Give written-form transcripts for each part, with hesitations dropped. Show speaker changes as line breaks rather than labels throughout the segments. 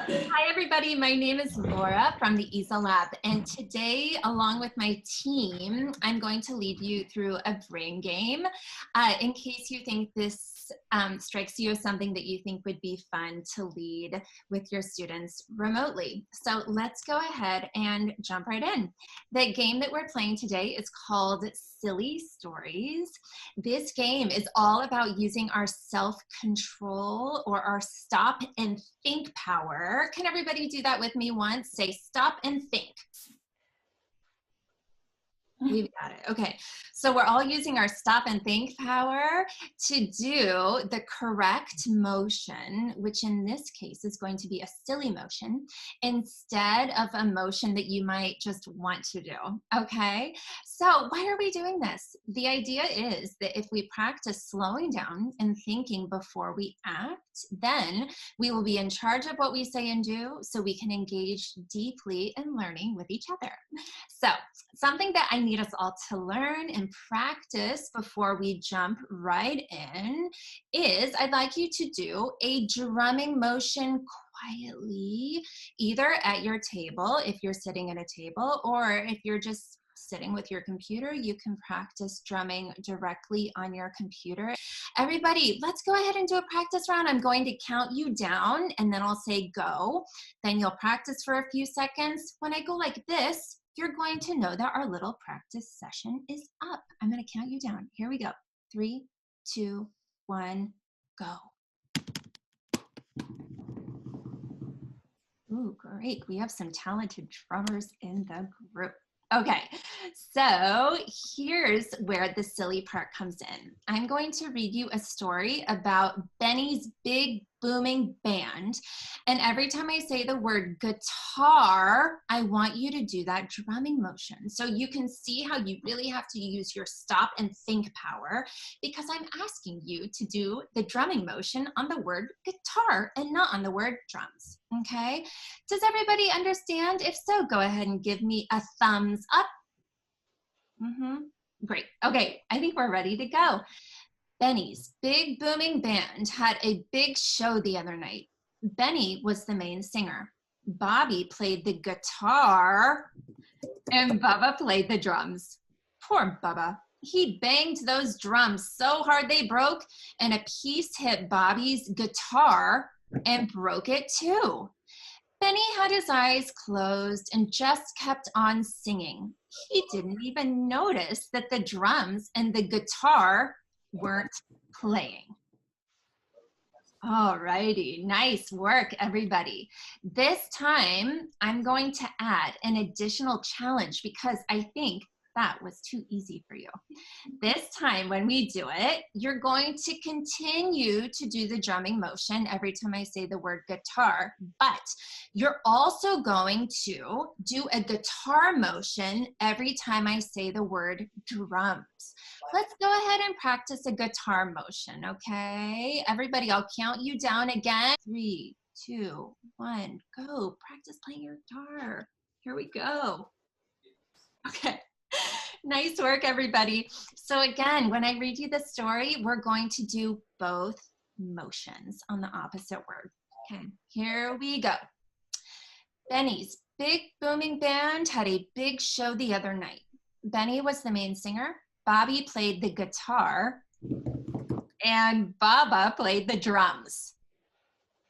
Hi, everybody. My name is Laura from the EASL Lab, and today, along with my team, I'm going to lead you through a brain game in case you think this strikes you as something that you think would be fun to lead with your students remotely. So let's go ahead and jump right in. The game that we're playing today is called Silly Stories. This game is all about using our self-control or our stop and think power. Can everybody do that with me once? Say stop and think. We've got it. Okay, so we're all using our stop and think power to do the correct motion, which in this case is going to be a silly motion instead of a motion that you might just want to do. Okay, so why are we doing this? The idea is that if we practice slowing down and thinking before we act, then we will be in charge of what we say and do, so we can engage deeply in learning with each other. So something that I need us all to learn and practice before we jump right in is I'd like you to do a drumming motion quietly, either at your table if you're sitting at a table, or if you're just sitting with your computer, you can practice drumming directly on your computer. Everybody, let's go ahead and do a practice round. I'm going to count you down and then I'll say go. Then you'll practice for a few seconds. When I go like this, you're going to know that our little practice session is up. I'm going to count you down. Here we go. 3, 2, 1, go. Ooh, great. We have some talented drummers in the group. Okay, so here's where the silly part comes in. I'm going to read you a story about Benny's big booming band. And every time I say the word guitar, I want you to do that drumming motion. So you can see how you really have to use your stop and think power, because I'm asking you to do the drumming motion on the word guitar and not on the word drums. Okay? Does everybody understand? If so, go ahead and give me a thumbs up. Great. Okay, I think we're ready to go. Benny's big booming band had a big show the other night. Benny was the main singer. Bobby played the guitar and Bubba played the drums. Poor Bubba. He banged those drums so hard they broke, and a piece hit Bobby's guitar and broke it too. Benny had his eyes closed and just kept on singing. He didn't even notice that the drums and the guitar weren't playing. All righty, nice work, everybody. This time, I'm going to add an additional challenge because I think that was too easy for you. This time when we do it, you're going to continue to do the drumming motion every time I say the word guitar, but you're also going to do a guitar motion every time I say the word drums. Let's go ahead and practice a guitar motion, okay? Everybody, I'll count you down again. 3, 2, 1, go. Practice playing your guitar. Here we go. Okay. Nice work, everybody. So again, when I read you the story, we're going to do both motions on the opposite word. Okay, here we go. Benny's big booming band had a big show the other night. Benny was the main singer. Bobby played the guitar and Bubba played the drums.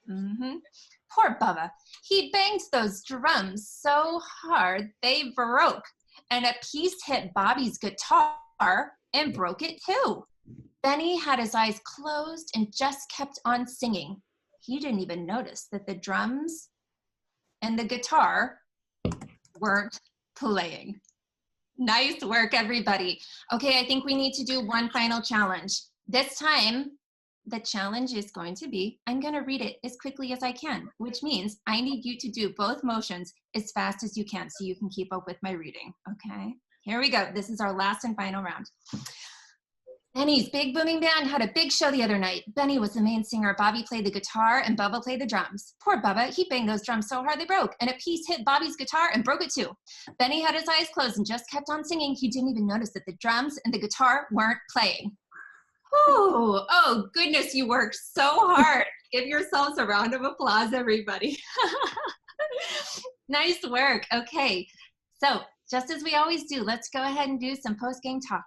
Poor Bubba. He banged those drums so hard they broke, and a piece hit Bobby's guitar and broke it too. Benny had his eyes closed and just kept on singing. He didn't even notice that the drums and the guitar weren't playing. Nice work, everybody. Okay, I think we need to do one final challenge. This time, the challenge is going to be, I'm going to read it as quickly as I can, which means I need you to do both motions as fast as you can so you can keep up with my reading, okay? Here we go. This is our last and final round. Benny's big booming band had a big show the other night. Benny was the main singer. Bobby played the guitar and Bubba played the drums. Poor Bubba, he banged those drums so hard they broke, and a piece hit Bobby's guitar and broke it too. Benny had his eyes closed and just kept on singing. He didn't even notice that the drums and the guitar weren't playing. Oh goodness, you worked so hard. Give yourselves a round of applause, everybody. Nice work. Okay, so just as we always do, let's go ahead and do some post-game talk.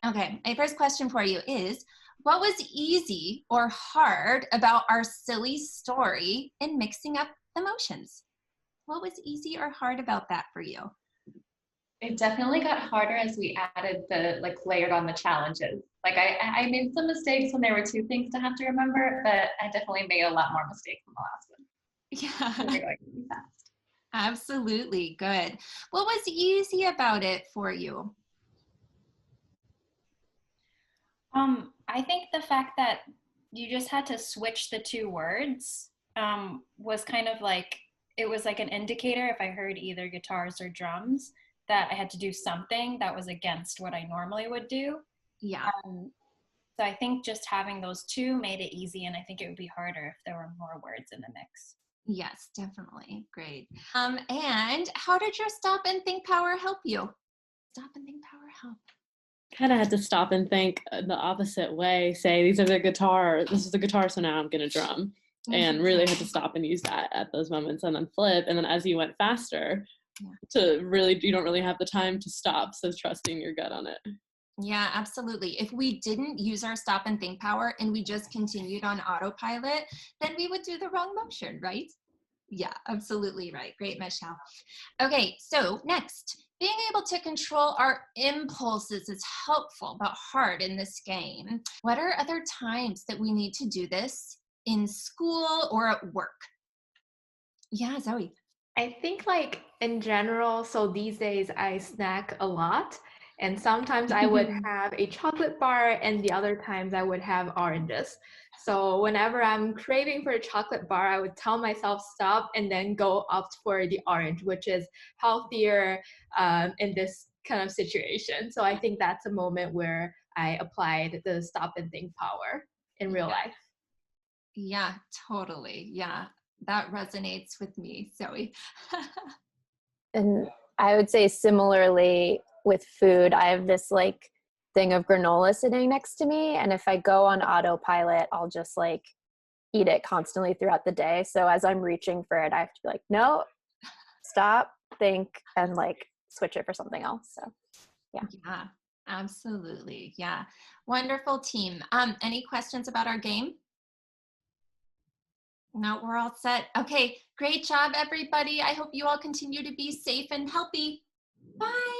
Okay, my first question for you is, what was easy or hard about our silly story in mixing up emotions? What was easy or hard about that for you?
It definitely got harder as we added the, like, layered on the challenges. Like I made some mistakes when there were 2 things to have to remember, but I definitely made a lot more mistakes than the last one.
Yeah,
We're going really fast.
absolutely. Good. What was easy about it for you?
I think the fact that you just had to switch the 2 words was kind of like, it was like an indicator if I heard either guitars or drums that I had to do something that was against what I normally would do.
Yeah.
So I think just having those 2 made it easy, and I think it would be harder if there were more words in the mix.
Yes, definitely. Great. And how did your stop and think power help you? Stop and think power help.
Kind of had to stop and think the opposite way, say this is the guitar, so now I'm gonna drum, and really had to stop and use that at those moments, and then flip, and then as you went faster, to really, you don't really have the time to stop, so trusting your gut on it.
Yeah, absolutely. If we didn't use our stop and think power and we just continued on autopilot, then we would do the wrong motion, right? Yeah, absolutely right. Great, Michelle. Okay, so next, being able to control our impulses is helpful but hard in this game. What are other times that we need to do this in school or at work? Yeah, Zoe.
I think, like, in general, so these days I snack a lot, and sometimes I would have a chocolate bar and the other times I would have oranges. So whenever I'm craving for a chocolate bar, I would tell myself stop and then go opt for the orange, which is healthier in this kind of situation. So I think that's a moment where I applied the stop and think power in real life.
Yeah, totally. Yeah, that resonates with me, Zoe.
And I would say similarly with food, I have this like thing of granola sitting next to me. And if I go on autopilot, I'll just like eat it constantly throughout the day. So as I'm reaching for it, I have to be like, no, stop, think, and like switch it for something else. So yeah.
Yeah, absolutely. Yeah. Wonderful team. Any questions about our game? No, we're all set. Okay, great job, everybody. I hope you all continue to be safe and healthy. Bye.